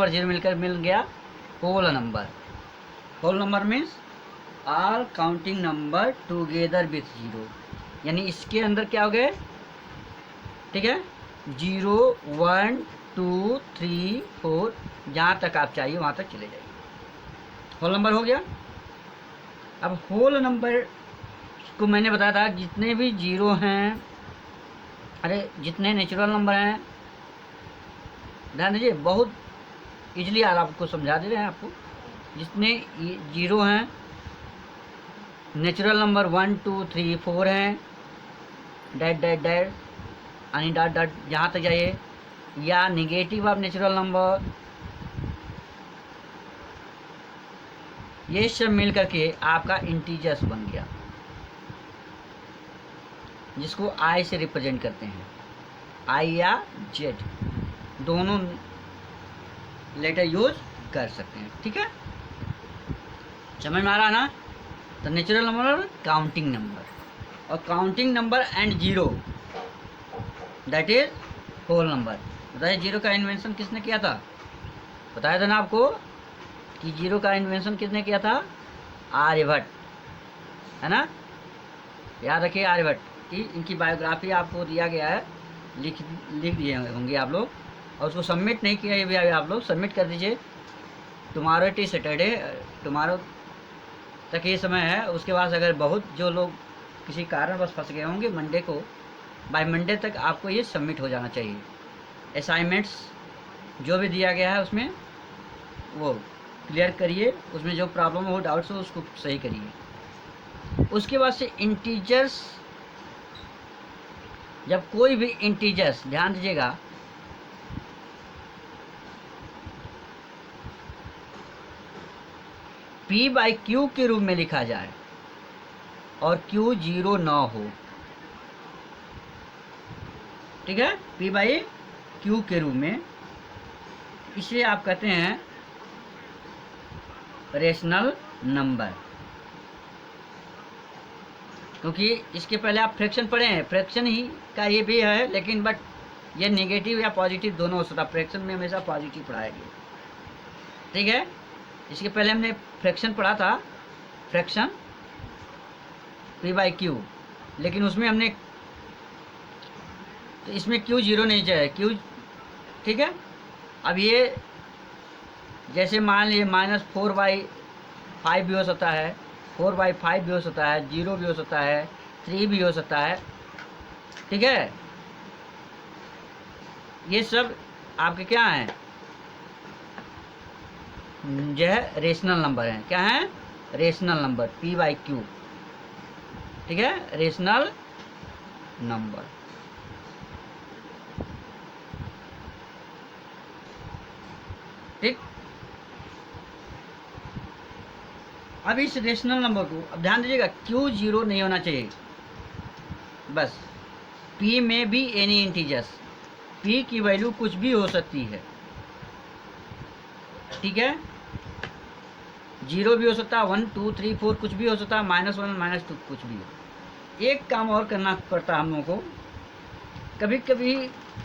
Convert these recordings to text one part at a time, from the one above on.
और जीरो मिलकर मिल गया whole number. Whole number means all counting number together with zero, यानी इसके अंदर क्या हो गए, ठीक है, 0 1 2 3 4 जहाँ तक आप चाहिए वहाँ तक चले जाइए। होल नंबर हो गया। अब होल नंबर को मैंने बताया था जितने भी जीरो हैं, अरे जितने नेचुरल नंबर हैं, ध्यान दीजिए, बहुत इजली यार आपको समझा दे रहे हैं आपको। जितने जीरो हैं, नेचुरल नंबर 1 2 3 4 हैं, डैट डैट डैट यानी डॉट डॉट जहाँ तक जाइए, या निगेटिव ऑफ नेचुरल नंबर, ये सब मिल करके आपका इंटीजर्स बन गया, जिसको आई से रिप्रेजेंट करते हैं, आई या जेड दोनों लेटर यूज कर सकते हैं, ठीक है, समझ में आ रहा ना। तो नेचुरल नंबर और काउंटिंग नंबर, और counting number and zero that is whole number. बताइए जीरो का इन्वेंशन किसने किया था, बताया था ना आपको कि जीरो का इन्वेंशन किसने किया था, आर्यभट्ट, है ना, याद रखिए आर्यभट्ट की इनकी बायोग्राफी आपको दिया गया है, लिख दिए होंगे आप लोग, और उसको सबमिट नहीं किया ये भी आप लोग सबमिट कर दीजिए। Tomorrow it is Saturday, tomorrow तक ये समय है, उसके बाद अगर बहुत जो लोग किसी कारणवश फंस गए होंगे, मंडे को बाय मंडे तक आपको ये सबमिट हो जाना चाहिए। असाइनमेंट्स जो भी दिया गया है उसमें वो क्लियर करिए, उसमें जो प्रॉब्लम हो, डाउट्स हो, उसको सही करिए। उसके बाद से इंटीजर्स, जब कोई भी इंटीजर्स, ध्यान दीजिएगा, P बाई Q के रूप में लिखा जाए और Q जीरो ना हो, ठीक है, P बाई Q के रूप में, इसे आप कहते हैं रेशनल नंबर। क्योंकि इसके पहले आप फ्रैक्शन पढ़े हैं, फ्रैक्शन ही का ये भी है, लेकिन बट ये नेगेटिव या पॉजिटिव दोनों हो सकता है, फ्रैक्शन में हमेशा पॉजिटिव पढ़ाया गया, ठीक है। इसके पहले हमने फ्रैक्शन पढ़ा था, फ्रैक्शन P बाई Q, लेकिन उसमें हमने, तो इसमें Q जीरो नहीं जाए, Q, ठीक है। अब ये जैसे मान लीजिए -4/5 भी हो सकता है, 4/5 भी हो सकता है, 0 भी हो सकता है, 3 भी हो सकता है, ठीक है। ये सब आपके क्या हैं, जो है रेशनल नंबर हैं, क्या हैं, rational number, P by Q, ठीक है, रेशनल नंबर। ठीक, अब इस रेशनल नंबर को, अब ध्यान दीजिएगा, Q जीरो नहीं होना चाहिए, बस P में भी एनी इंटीजर्स, P की वैल्यू कुछ भी हो सकती है, ठीक है, जीरो भी हो सकता है, 1 2 3 4 कुछ भी हो सकता है, -1 -2 कुछ भी हो। एक काम और करना पड़ता है हम लोगों को, कभी कभी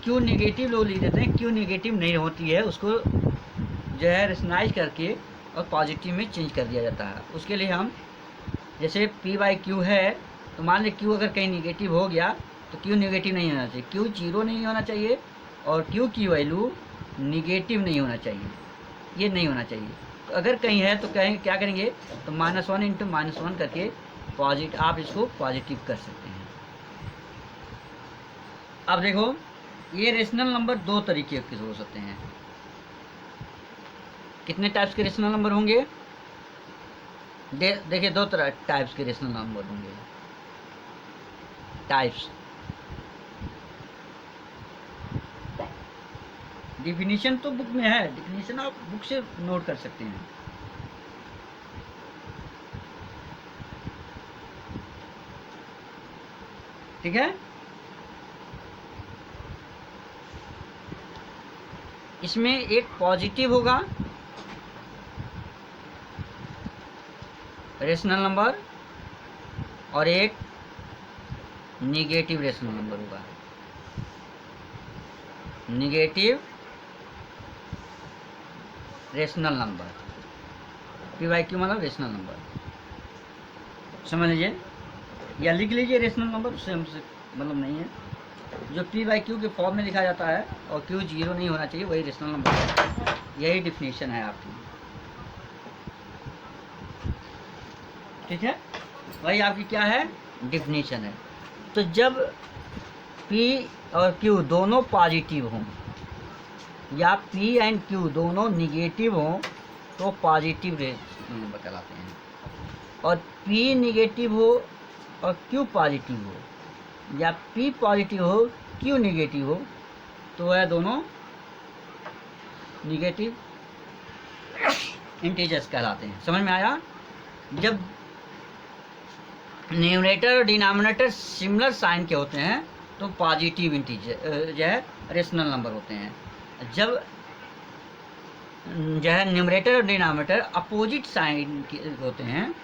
क्यू नेगेटिव लोग लिख देते हैं, क्यू नेगेटिव नहीं होती है, उसको जो है रेशनलाइज करके और पॉजिटिव में चेंज कर दिया जाता है। उसके लिए हम, जैसे P बाई Q है, तो मान लीजिए Q अगर कहीं नेगेटिव हो गया तो Q नेगेटिव नहीं होना चाहिए, Q जीरो नहीं होना चाहिए, और Q की वैल्यू निगेटिव नहीं होना चाहिए, ये नहीं होना चाहिए। तो अगर कहीं है तो कहीं क्या करेंगे, तो -1 इंटू -1 करके पॉजिटिव, आप इसको पॉजिटिव कर सकते हैं। अब देखो, ये रेशनल नंबर दो तरीके के हो सकते हैं। कितने टाइप्स के रेशनल नंबर होंगे, देखिए दो तरह टाइप्स के रेशनल नंबर होंगे, टाइप्स। डिफिनीशन तो बुक में है, डिफिनीशन आप बुक से नोट कर सकते हैं, ठीक है। इसमें एक पॉजिटिव होगा रेशनल नंबर और एक निगेटिव रेशनल नंबर होगा, negative rational number. P by Q मतलब रेशनल नंबर, समझ लीजिए या लिख लीजिए रेशनल नंबर, उससे हमसे मतलब नहीं है। जो पी बाई क्यू के फॉर्म में लिखा जाता है और क्यू जीरो नहीं होना चाहिए, वही रेशनल नंबर है। यही डिफिनीशन है आपकी, ठीक है, वही आपकी क्या है, डिफिनीशन है। तो जब पी और क्यू दोनों पॉजिटिव हों या पी एंड क्यू दोनों निगेटिव हों तो पॉजिटिव रेशनल नंबर कहलाते हैं, और पी निगेटिव हो और क्यू पॉजिटिव हो या पी पॉजिटिव हो क्यू निगेटिव हो तो वह दोनों निगेटिव इंटीजर्स कहलाते हैं। समझ में आया? जब न्यूमरेटर और डिनोमिनेटर सिमिलर साइन के होते हैं तो पॉजिटिव इंटीजर जो है रेशनल नंबर होते हैं। जब जो है न्यूमरेटर और डिनोमिनेटर अपोजिट साइन के होते हैं,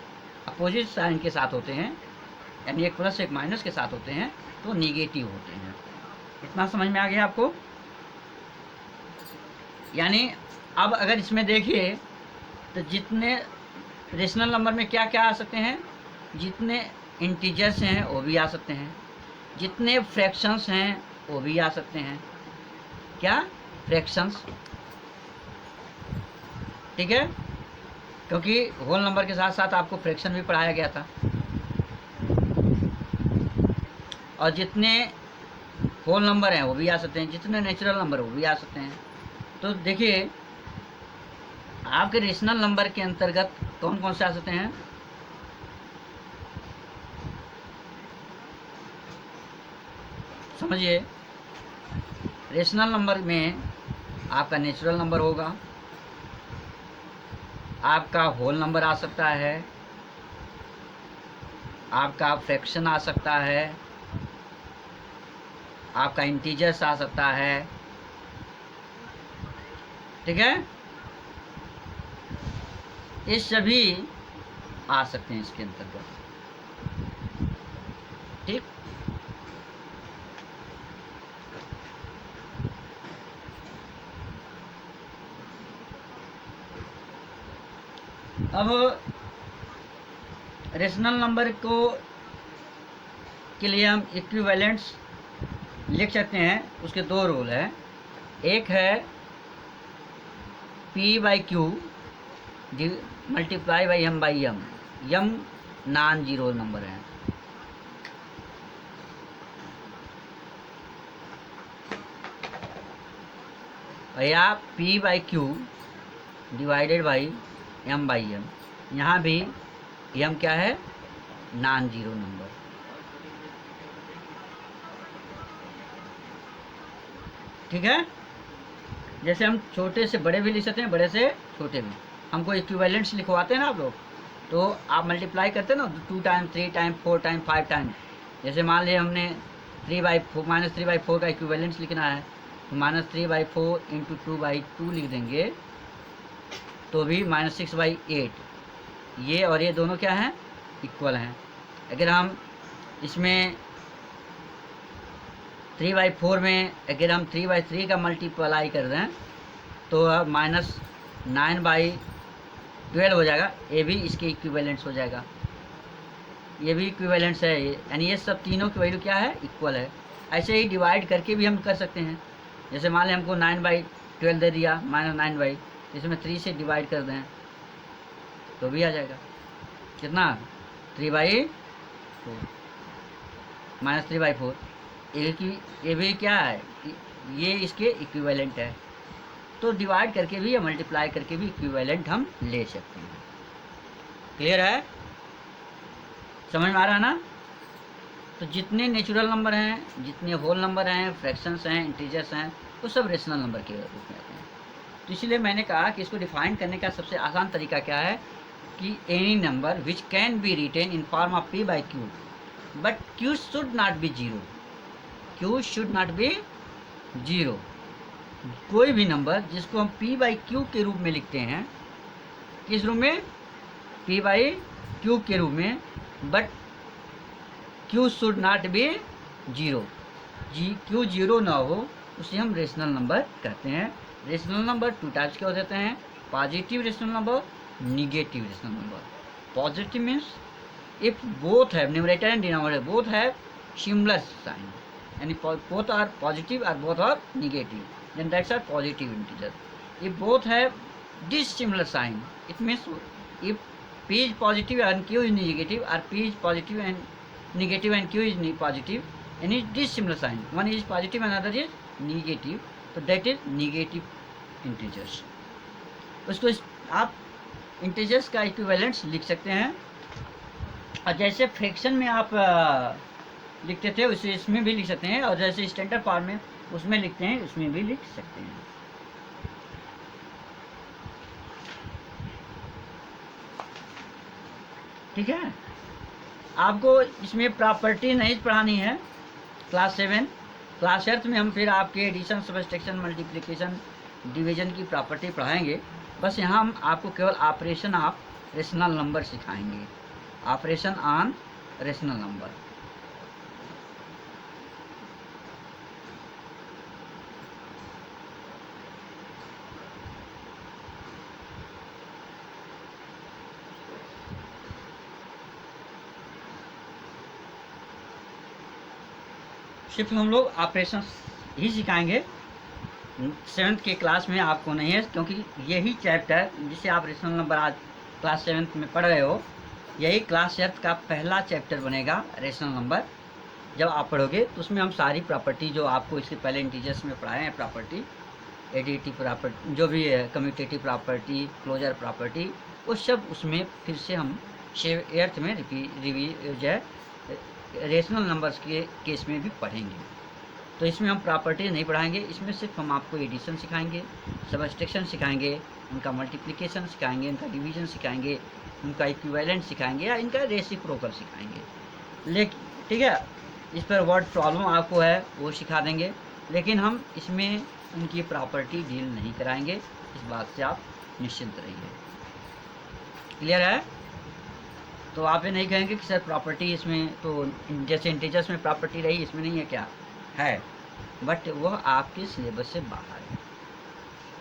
अपोजिट साइन के साथ होते हैं, यानी एक प्लस एक माइनस के साथ होते हैं तो निगेटिव होते हैं। इतना समझ में आ गया आपको? यानी अब अगर इसमें देखिए तो जितने रेशनल नंबर में क्या क्या आ सकते हैं, जितने इंटीजर्स हैं वो भी आ सकते हैं, जितने फ्रैक्शंस हैं वो भी आ सकते हैं। क्या? फ्रैक्शंस, ठीक है, क्योंकि होल नंबर के साथ साथ आपको फ्रैक्शन भी पढ़ाया गया था। और जितने होल नंबर हैं वो भी आ सकते हैं, जितने नेचुरल नंबर वो भी आ सकते हैं। तो देखिए आपके रेशनल नंबर के अंतर्गत कौन कौन से आ सकते हैं? समझिए, रेशनल नंबर में आपका नेचुरल नंबर होगा, आपका होल नंबर आ सकता है, आपका फ्रैक्शन आ सकता है, आपका इंटीजर्स आ सकता है, ठीक है, ये सभी आ सकते हैं इसके अंतर्गत, ठीक। अब रेशनल नंबर को के लिए हम इक्विवेलेंट्स लिख सकते हैं। उसके दो रूल हैं, एक है P by Q multiply by M by M, M non zero number है, या P by Q divided by M by M, यहाँ भी एम क्या है, नॉन जीरो नंबर, ठीक है। जैसे हम छोटे से बड़े भी लिख सकते हैं, बड़े से छोटे भी। हमको इक्विवेलेंट्स लिखवाते हैं ना आप लोग, तो आप मल्टीप्लाई करते हैं ना, 2 टाइम 3 टाइम 4 टाइम 5 टाइम। जैसे मान लिया हमने 3/4 -3/4 का इक्विवेलेंट्स लिखना है तो -3/4 × 2/2 लिख देंगे तो भी -6/8, ये और ये दोनों क्या हैं, इक्वल हैं। अगर हम इसमें 3/4 में अगर हम 3/3 का मल्टीप्लाई कर दें तो -9/12 हो जाएगा, ये भी इसके इक्विवेलेंट्स हो जाएगा, ये भी इक्विवेलेंट्स है, यानी ये सब तीनों की वैल्यू क्या है, इक्वल है। ऐसे ही डिवाइड करके भी हम कर सकते हैं। जैसे मान लें हमको 9/12 दे दिया, -9/, इसमें 3 से डिवाइड कर दें तो भी आ जाएगा कितना, 3/4 -3/4, ये भी क्या है, ये इसके इक्विवेलेंट है। तो डिवाइड करके भी या मल्टीप्लाई करके भी इक्विवेलेंट हम ले सकते हैं। क्लियर है? समझ में आ रहा है ना? तो जितने नेचुरल नंबर हैं, जितने होल नंबर हैं, फ्रैक्शंस हैं, इंटीजर्स हैं, वो सब रेशनल नंबर के रूप में आते हैं। तो इसलिए मैंने कहा कि इसको डिफाइन करने का सबसे आसान तरीका क्या है कि any number which can be written in form of p by Q but q should not be zero, q should not be zero. कोई भी नंबर जिसको हम p बाई क्यू के रूप में लिखते हैं, किस रूप में, p बाई क्यू के रूप में, but q should not be zero, q zero ना हो, उसे हम रेशनल नंबर कहते हैं। रेशनल नंबर 2 टाइप्स के हो जाते हैं, positive rational number, negative rational number. Positive means if both have numerator and denominator both have similar sign, यानी बोथ आर पॉजिटिव और both are negative, then that's are positive integer. If both have dissimilar sign, it means if p is positive and q is negative, or p is positive and negative and q is positive, and is dissimilar sign, one is positive and another is negative, so that is negative integers। उसको आप integers का equivalents लिख सकते हैं, और जैसे fraction में आप लिखते थे उसे इसमें भी लिख सकते हैं, और जैसे स्टैंडर्ड फॉर्म में उसमें लिखते हैं उसमें भी लिख सकते हैं। ठीक है, आपको इसमें प्रॉपर्टी नहीं पढ़ानी है क्लास 7। क्लास 8 में हम फिर आपके एडिशन, सब्सट्रैक्शन, मल्टीप्लिकेशन, डिवीजन की प्रॉपर्टी पढ़ाएंगे। बस यहाँ हम आपको केवल ऑपरेशन ऑफ रेशनल नंबर सिखाएंगे, ऑपरेशन ऑन रेशनल नंबर। सिर्फ हम लोग ऑपरेशन ही सिखाएंगे, 7th के क्लास में आपको नहीं है, क्योंकि यही चैप्टर जिसे आप रेशनल नंबर आज क्लास 7th में पढ़ रहे हो, यही क्लास 8th का पहला चैप्टर बनेगा रेशनल नंबर। जब आप पढ़ोगे तो उसमें हम सारी प्रॉपर्टी जो आपको इसके पहले इंटीजर्स में पढ़ाए हैं, प्रॉपर्टी, एडिटिव प्रॉपर्टी, जो भी है, कम्यूटेटिव प्रॉपर्टी, क्लोजर प्रॉपर्टी, वो सब उसमें फिर से हम 8th में जो है रेशनल नंबर्स के केस में भी पढ़ेंगे। तो इसमें हम प्रॉपर्टी नहीं पढ़ाएंगे, इसमें सिर्फ हम आपको एडिशन सिखाएंगे, सब्सट्रैक्शन सिखाएंगे, उनका मल्टीप्लिकेशन सिखाएंगे, उनका डिवीजन सिखाएंगे, उनका इक्विवेलेंट सिखाएंगे, या इनका रेसिप्रोकल सिखाएंगे। लेकिन ठीक है, इस पर वर्ड प्रॉब्लम आपको है वो सिखा देंगे, लेकिन हम इसमें उनकी प्रॉपर्टी डील नहीं कराएंगे, इस बात से आप निश्चिंत रहिए। क्लियर है? तो आप ये नहीं कहेंगे कि सर प्रॉपर्टी इसमें तो जैसे इंटीजर्स में प्रॉपर्टी रही, इसमें नहीं है, क्या है, बट वह आपके सिलेबस से बाहर है।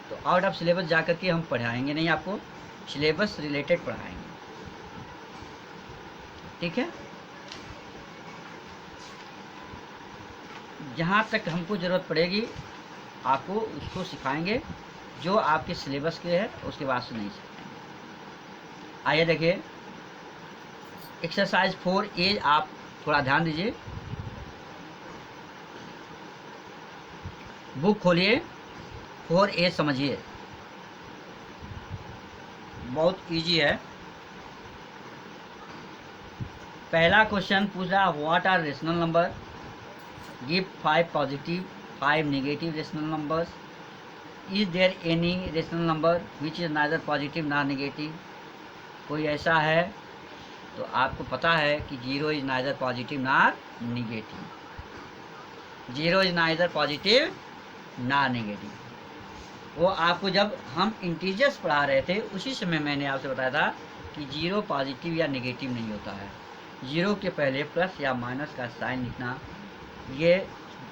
तो आउट ऑफ सिलेबस जा कर के हम पढ़ाएंगे नहीं, आपको सिलेबस रिलेटेड पढ़ाएंगे। ठीक है, जहाँ तक हमको ज़रूरत पड़ेगी आपको उसको सिखाएंगे, जो आपके सिलेबस के है उसके बाद से नहीं सिखाएंगे। आइए देखिए एक्सरसाइज 4A, आप थोड़ा ध्यान दीजिए, बुक खोलिए, 4A समझिए, बहुत इजी है। पहला क्वेश्चन पूछ रहा है what are rational number, give 5 positive 5 negative rational numbers, is there any rational number which is neither positive nor negative. कोई ऐसा है तो आपको पता है कि 0 is neither positive nor negative, 0 is neither positive nor negative. वो आपको जब हम इंटीजर्स पढ़ा रहे थे उसी समय मैंने आपसे बताया था कि 0 पॉजिटिव या नेगेटिव नहीं होता है, 0 के पहले प्लस या माइनस का साइन लिखना ये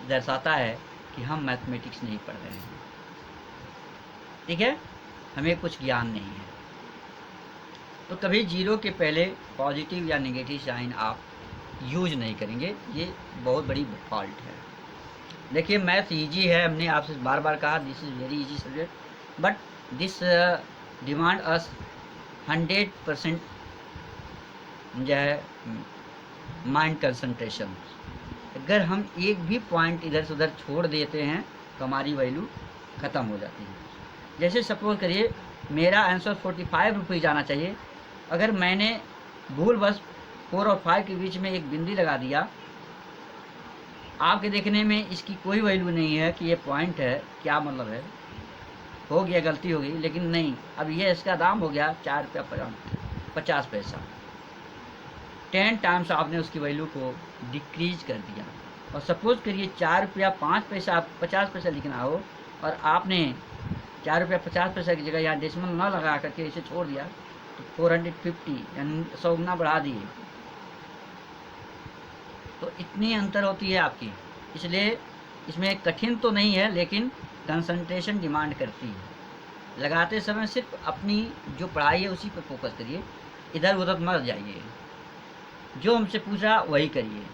दर्शाता है कि हम मैथमेटिक्स नहीं पढ़ रहे हैं। ठीक है, हमें कुछ ज्ञान नहीं है। तो कभी 0 के पहले पॉजिटिव या नेगेटिव साइन आप यूज नहीं करेंगे, ये बहुत बड़ी फॉल्ट है। देखिए मैथ इजी है, हमने आपसे बार बार कहा this is very easy subject, but this demand us 100% जो है माइंड कंसंट्रेशन। अगर हम एक भी पॉइंट इधर से उधर छोड़ देते हैं तो हमारी वैल्यू ख़त्म हो जाती है। जैसे सपोज करिए मेरा आंसर 45 रुपये आना चाहिए, अगर मैंने भूल बस 4 और 5 के बीच में एक बिंदी लगा दिया, आपके देखने में इसकी कोई वैल्यू नहीं है कि ये पॉइंट है, क्या मतलब है, हो गया गलती हो गई, लेकिन नहीं, अब ये इसका दाम हो गया 4 रुपया 50 पैसा। 10 टाइम्स आपने उसकी वैल्यू को डिक्रीज कर दिया। और सपोज करिए 4 रुपया 5 पैसा, आप 50 पैसा लिखना हो और आपने 4 रुपया 50 पैसा की जगह यहाँ डेसिमल ना लगा करके इसे छोड़ दिया, तो 450 यानी 100 गुना बढ़ा दिए, तो इतनी अंतर होती है आपकी। इसलिए इसमें कठिन तो नहीं है, लेकिन कंसंट्रेशन डिमांड करती है। लगाते समय सिर्फ अपनी जो पढ़ाई है उसी पर फोकस करिए, इधर उधर मत जाइए, जो हमसे पूछा वही करिए।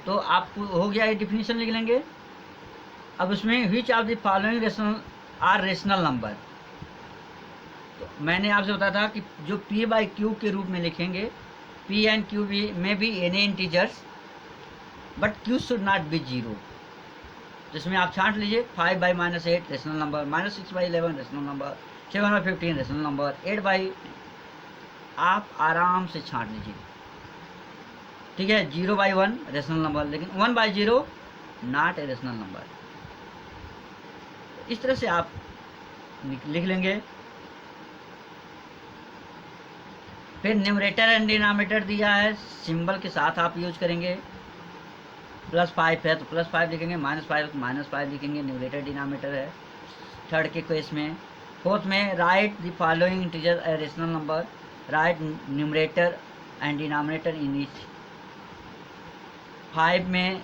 तो आपको हो गया, ये डिफिनीशन लिख लेंगे। अब उसमें which of the following rational are rational number, तो मैंने आपसे बताया था कि जो p बाई क्यू के रूप में लिखेंगे, p एंड q भी में भी any integers but q should not be zero. जिसमें आप छांट लीजिए 5 by -8 rational number, -6 by 11 rational number, 7 by 15 rational number, 8 by, आप आराम से छांट लीजिए, ठीक है। 0 बाई 1 रेशनल नंबर, लेकिन 1 by 0 not a rational number. इस तरह से आप लिख लेंगे। फिर न्यूमरेटर एंड डिनोमिनेटर दिया है, सिंबल के साथ आप यूज करेंगे। +5 है तो +5 लिखेंगे, -5 है तो -5 लिखेंगे, न्यूमरेटर डिनोमिनेटर है। थर्ड के केस में। फोर्थ में right the following integer a rational number, right numerator and denominator in each. 5 में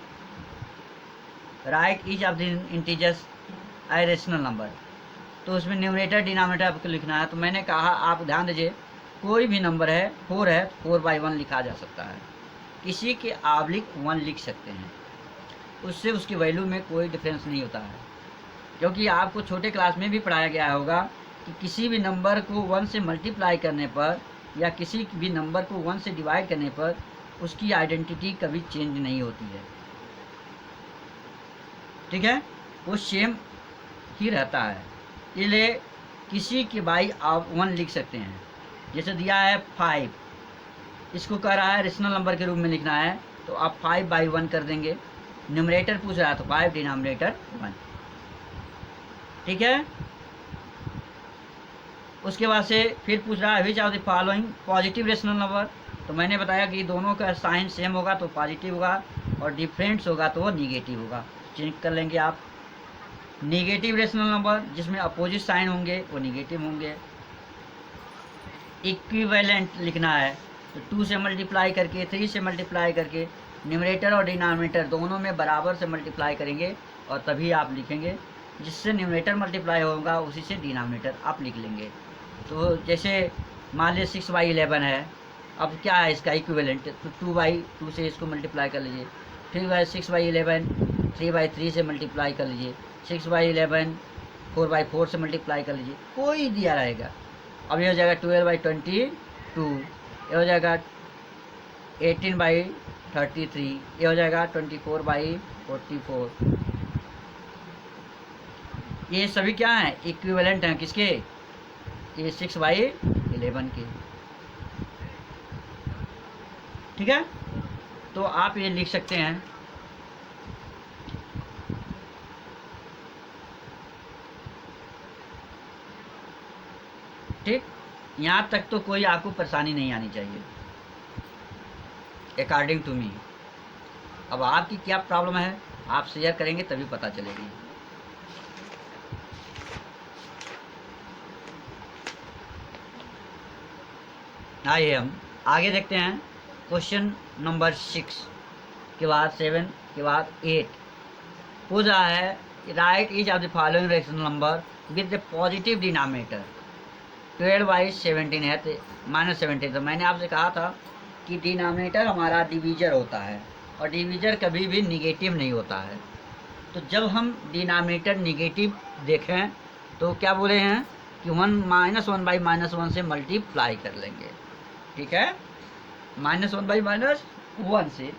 right each of the integers a rational number, तो उसमें न्यूमरेटर डिनोमिनेटर आपको लिखना है। तो मैंने कहा, आप ध्यान दीजिए, कोई भी नंबर है, 4 है, 4 बाई 1 लिखा जा सकता है, किसी के आब्लिक 1 लिख सकते हैं, उससे उसकी वैल्यू में कोई डिफरेंस नहीं होता है। क्योंकि आपको छोटे क्लास में भी पढ़ाया गया होगा कि किसी भी नंबर को 1 से मल्टीप्लाई करने पर या किसी भी नंबर को 1 से डिवाइड करने पर उसकी आइडेंटिटी कभी चेंज नहीं होती है, ठीक है, वो सेम ही रहता है। इसलिए किसी के बाई आप 1 लिख सकते हैं। जैसे दिया है 5, इसको कह रहा है रेशनल नंबर के रूप में लिखना है, तो आप 5 बाई 1 कर देंगे। न्यूमरेटर पूछ रहा है तो 5 डिनोमिनेटर 1, ठीक है। उसके बाद से फिर पूछ रहा है विच of the following positive rational number, तो मैंने बताया कि दोनों का साइन सेम होगा तो पॉजिटिव होगा और डिफरेंट्स होगा तो वो निगेटिव होगा। चेक कर लेंगे आप। निगेटिव रेशनल नंबर जिसमें अपोजिट साइन होंगे वो निगेटिव होंगे। इक्विवेलेंट लिखना है तो 2 से मल्टीप्लाई करके, 3 से मल्टीप्लाई करके, न्यूमरेटर और डिनोमिनेटर दोनों में बराबर से मल्टीप्लाई करेंगे और तभी आप लिखेंगे। जिससे न्यूमरेटर मल्टीप्लाई होगा उसी से डिनोमिनेटर आप लिख लेंगे। तो जैसे मान लीजिए 6 बाई 11 है, अब क्या है इसका इक्विवेलेंट, तो 2 बाई 2 से इसको मल्टीप्लाई कर लीजिए। फिर 6 बाई 11 3 बाई 3 से मल्टीप्लाई कर लीजिए। 6 बाई 11 4 बाई 4 से मल्टीप्लाई कर लीजिए, कोई दिया रहेगा। अब ये हो जाएगा 12 बाई 22, ये हो जाएगा 18 बाई 33, ये हो जाएगा 24 बाई 44। ये सभी क्या हैं, इक्विवेलेंट हैं किसके, ये 6 बाई 11 के, ठीक है। तो आप ये लिख सकते हैं। ठीक, यहाँ तक तो कोई आपको परेशानी नहीं आनी चाहिए अकॉर्डिंग टू मी। अब आपकी क्या प्रॉब्लम है आप शेयर करेंगे तभी पता चलेगी। आइए हम आगे देखते हैं। क्वेश्चन नंबर 6 के बाद 7 के बाद 8 पूछ रहा है right each of the following rational number with the positive denominator. 12 by 17 है तो -17। तो मैंने आपसे कहा था कि डिनोमिनेटर हमारा डिवीजर होता है और डिवीजर कभी भी निगेटिव नहीं होता है। तो जब हम डिनोमिनेटर निगेटिव देखें तो क्या बोले हैं कि 1 -1 बाई -1 से मल्टीप्लाई कर लेंगे, ठीक है, -1 बाई -1 से,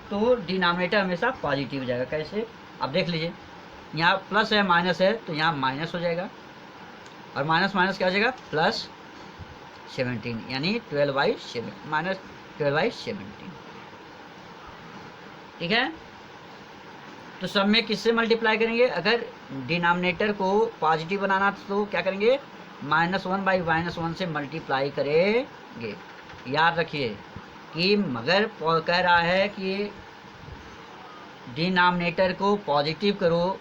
तो डिनोमिनेटर हमेशा पॉजिटिव हो जाएगा। कैसे, अब देख लीजिए, यहाँ प्लस है माइनस है तो यहाँ माइनस हो जाएगा और माइनस माइनस क्या हो जाएगा +17, यानी 12 बाई 7 -12 बाई 17, ठीक है। तो सब में किससे मल्टीप्लाई करेंगे, अगर डिनोमिनेटर को पॉजिटिव बनाना तो क्या करेंगे, -1 बाई -1 से मल्टीप्लाई करेंगे। याद रखिए कि मगर कह रहा है कि डिनोमिनेटर को पॉजिटिव करो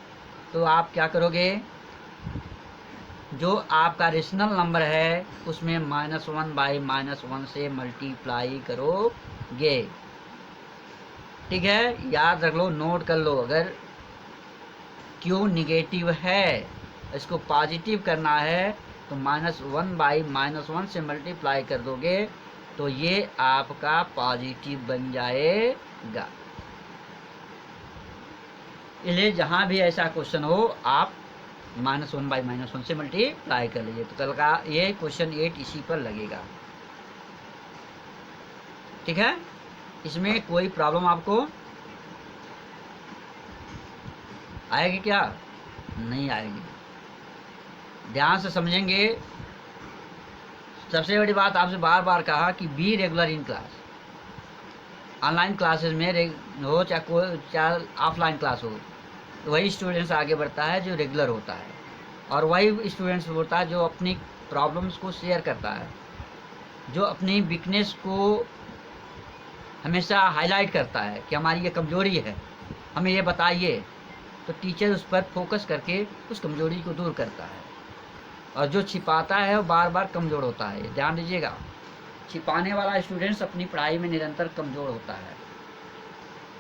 तो आप क्या करोगे, जो आपका रेशनल नंबर है उसमें -1 बाई -1 से मल्टीप्लाई करोगे, ठीक है। याद रख लो, नोट कर लो। अगर Q निगेटिव है, इसको पॉजिटिव करना है तो -1/-1 से मल्टीप्लाई कर दोगे तो ये आपका पॉजिटिव बन जाएगा। इसलिए जहाँ भी ऐसा क्वेश्चन हो आप -1/-1 से मल्टीप्लाई कर लीजिए। तो कल का ये क्वेश्चन 8 इसी पर लगेगा। ठीक है, इसमें कोई प्रॉब्लम आपको आएगी क्या? नहीं आएगी। ध्यान से समझेंगे। सबसे बड़ी बात आपसे बार बार कहा कि be regular in class. Online classes में हो चाहे ऑफलाइन क्लास हो, तो वही स्टूडेंट्स आगे बढ़ता है जो रेगुलर होता है, और वही स्टूडेंट्स होता है जो अपनी प्रॉब्लम्स को शेयर करता है, जो अपनी वीकनेस को हमेशा हाईलाइट करता है कि हमारी ये कमज़ोरी है, हमें ये बताइए। तो टीचर उस पर फोकस करके उस कमज़ोरी को दूर करता है, और जो छिपाता है वो बार बार कमज़ोर होता है। ध्यान दीजिएगा, छिपाने वाला स्टूडेंट्स अपनी पढ़ाई में निरंतर कमज़ोर होता है,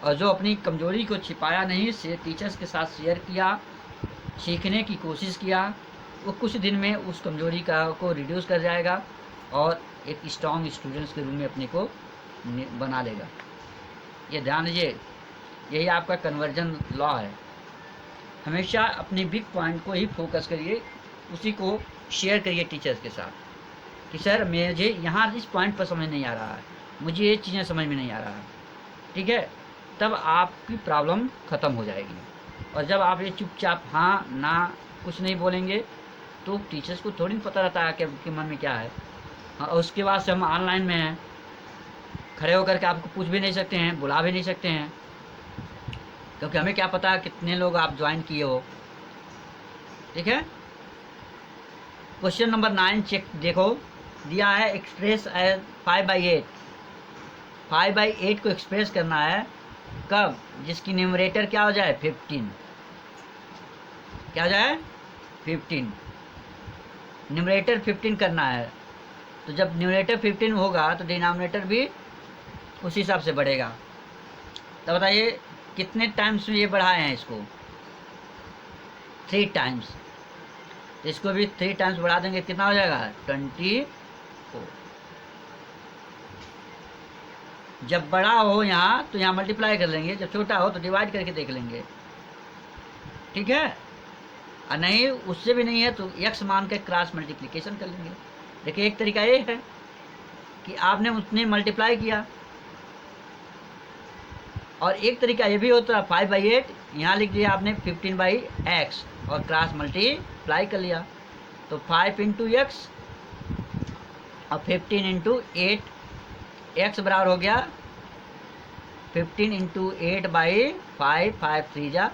और जो अपनी कमज़ोरी को छिपाया नहीं, से टीचर्स के साथ शेयर किया, सीखने की कोशिश किया, वो कुछ दिन में उस कमज़ोरी को रिड्यूस कर जाएगा और एक स्ट्रॉन्ग स्टूडेंट्स के रूप में अपने को बना लेगा। ये ध्यान दीजिए, यही आपका कन्वर्जन लॉ है। हमेशा अपने वीक पॉइंट को ही फोकस करिए, उसी को शेयर करिए टीचर्स के साथ कि सर मुझे यहाँ इस पॉइंट पर समझ नहीं आ रहा है, मुझे ये चीज़ें समझ में नहीं आ रहा है। ठीक है, तब आपकी प्रॉब्लम ख़त्म हो जाएगी। और जब आप ये चुपचाप हाँ ना कुछ नहीं बोलेंगे तो टीचर्स को थोड़ी पता रहता है कि आपके मन में क्या है। हाँ, उसके बाद से हम ऑनलाइन में हैं, खड़े होकर के आपको पूछ भी नहीं सकते हैं, बुला भी नहीं सकते हैं, क्योंकि हमें क्या पता कितने लोग आप ज्वाइन किए हो। ठीक है, क्वेश्चन नंबर 9 चेक देखो, दिया है एक्सप्रेस 5/8। 5/8 को एक्सप्रेस करना है कब? जिसकी न्यूमरेटर क्या हो जाए 15। क्या हो जाए 15। न्यूमरेटर 15 करना है, तो जब न्यूमरेटर 15 होगा तो डिनोमिनेटर भी उसी हिसाब से बढ़ेगा। तो बताइए कितने टाइम्स में ये बढ़ाए हैं इसको? 3 टाइम्स। तो इसको भी 3 टाइम्स बढ़ा देंगे, कितना हो जाएगा 24। जब बड़ा हो यहाँ तो यहाँ मल्टीप्लाई कर लेंगे, जब छोटा हो तो डिवाइड करके देख लेंगे। ठीक है, और नहीं उससे भी नहीं है तो x मान के क्रॉस मल्टीप्लिकेशन कर लेंगे। देखिए एक तरीका ये है कि आपने उसने मल्टीप्लाई किया, और एक तरीका ये भी होता है 5/8, यहाँ लिख दिया आपने 15/x और क्रॉस मल्टीप्लाई कर लिया, तो 5 × x और 15 × 8, x बराबर हो गया 15 × 8/5, 5 3 जा